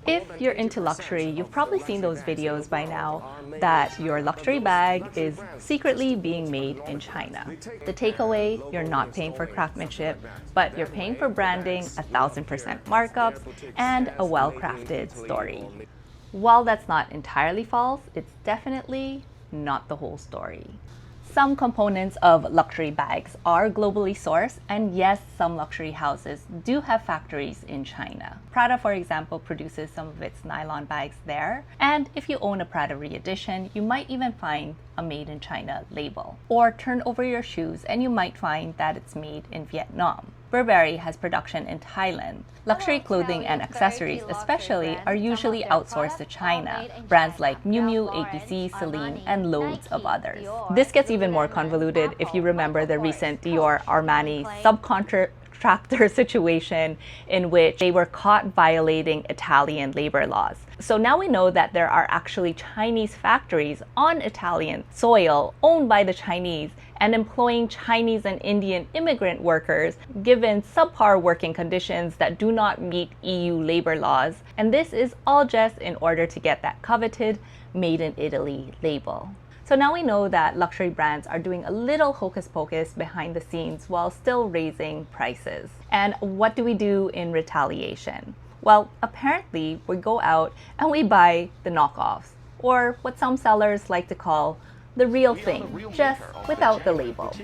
If you're into luxury, you've probably seen those videos by now that your luxury bag is secretly being made in China. The takeaway, you're not paying for craftsmanship, but you're paying for branding, 1000% markups, and a well-crafted story. While that's not entirely false, it's definitely not the whole story. Some components of luxury bags are globally sourced, and yes, some luxury houses do have factories in China. Prada, for example, produces some of its nylon bags there, and if you own a Prada re-edition, you might even find a Made in China label. Or turn over your shoes and you might find that it's made in Vietnam. Burberry has production in Thailand. Luxury clothing and accessories especially are usually outsourced to China. Brands like Miu Miu, APC, Celine, and loads of others. This gets even more convoluted if you remember the recent Dior Armani subcontractor situation in which they were caught violating Italian labor laws. So now we know that there are actually Chinese factories on Italian soil owned by the Chinese and employing Chinese and Indian immigrant workers given subpar working conditions that do not meet EU labor laws. And this is all just in order to get that coveted Made in Italy label. So now we know that luxury brands are doing a little hocus pocus behind the scenes while still raising prices. And what do we do in retaliation? Well, apparently we go out and we buy the knockoffs, or what some sellers like to call the real thing, just without the label.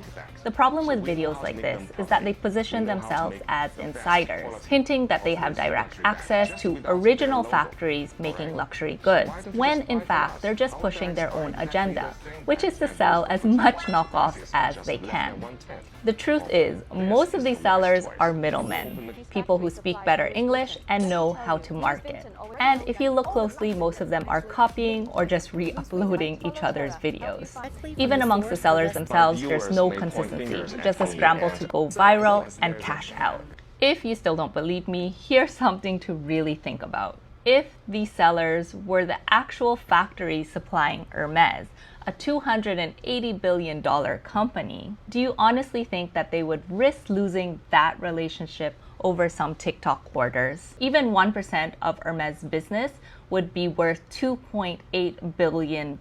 The problem with videos like this is that they position themselves as insiders, hinting that they have direct access to original factories making luxury goods, when in fact they're just pushing their own agenda, which is to sell as much knockoffs as they can. The truth is, most of these sellers are middlemen, people who speak better English and know how to market. And if you look closely, most of them are copying or just re-uploading each other's videos. Even amongst the sellers themselves, there's no consistency, just a scramble to go viral and cash out. If you still don't believe me, here's something to really think about. If these sellers were the actual factory supplying Hermes, a $280 billion company, do you honestly think that they would risk losing that relationship over some TikTok orders? Even 1% of Hermes' business would be worth $2.8 billion.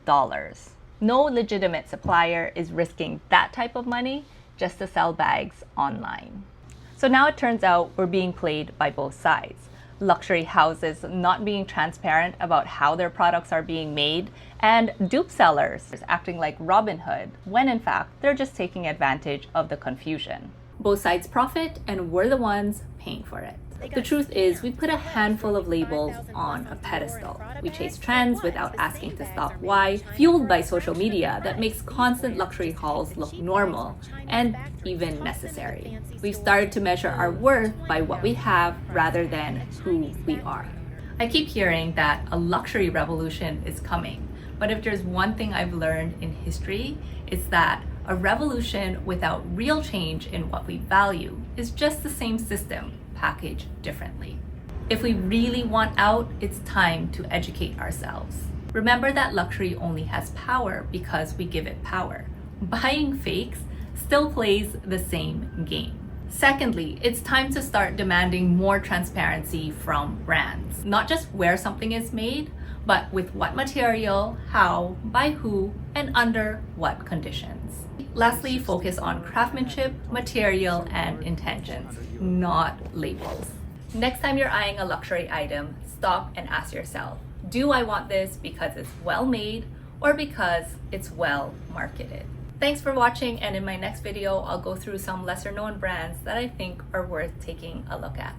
No legitimate supplier is risking that type of money just to sell bags online. So now it turns out we're being played by both sides. Luxury houses not being transparent about how their products are being made, and dupe sellers acting like Robin Hood, when in fact they're just taking advantage of the confusion. Both sides profit, and we're the ones paying for it. The truth is, we put a handful of labels on a pedestal. We chase trends without asking to stop why, fueled by social media that makes constant luxury hauls look normal and even necessary. We've started to measure our worth by what we have rather than who we are. I keep hearing that a luxury revolution is coming, but if there's one thing I've learned in history, it's that a revolution without real change in what we value is just the same system, packaged differently. If we really want out, it's time to educate ourselves. Remember that luxury only has power because we give it power. Buying fakes still plays the same game. Secondly, it's time to start demanding more transparency from brands. Not just where something is made, but with what material, how, by who, and under what conditions. Lastly, focus on craftsmanship, material, and intentions, not labels. Next time you're eyeing a luxury item, stop and ask yourself, do I want this because it's well made or because it's well marketed? Thanks for watching, and in my next video, I'll go through some lesser known brands that I think are worth taking a look at.